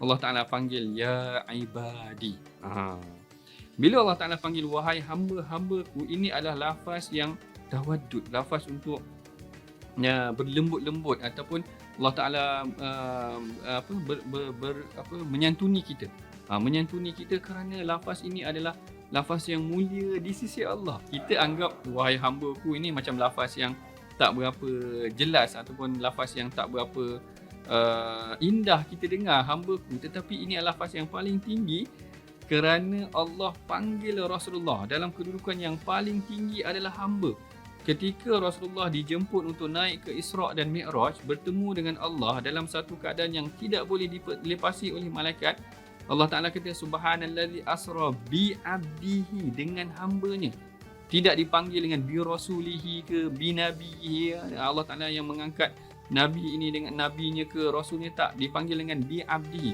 Allah Ta'ala panggil ya ibadi. Bila Allah Ta'ala panggil wahai hamba-hambaku, ini adalah lafaz yang tawaddud, lafaz untuk berlembut-lembut, ataupun Allah Ta'ala menyantuni kita. Menyantuni kita kerana lafaz ini adalah lafaz yang mulia di sisi Allah. Kita anggap wahai hamba-ku ini macam lafaz yang tak berapa jelas, ataupun lafaz yang tak berapa indah kita dengar, hamba-ku. Tetapi ini adalah lafaz yang paling tinggi kerana Allah panggil Rasulullah dalam kedudukan yang paling tinggi adalah hamba. Ketika Rasulullah dijemput untuk naik ke Isra' dan Mi'raj, bertemu dengan Allah dalam satu keadaan yang tidak boleh dilepasi oleh malaikat, Allah Ta'ala kata subhanallazi asra bi abdihi, dengan hambanya. Tidak dipanggil dengan bi rasulihi ke bi nabihi. Allah Ta'ala yang mengangkat nabi ini dengan nabinya ke rasulnya, tak, dipanggil dengan bi abdihi.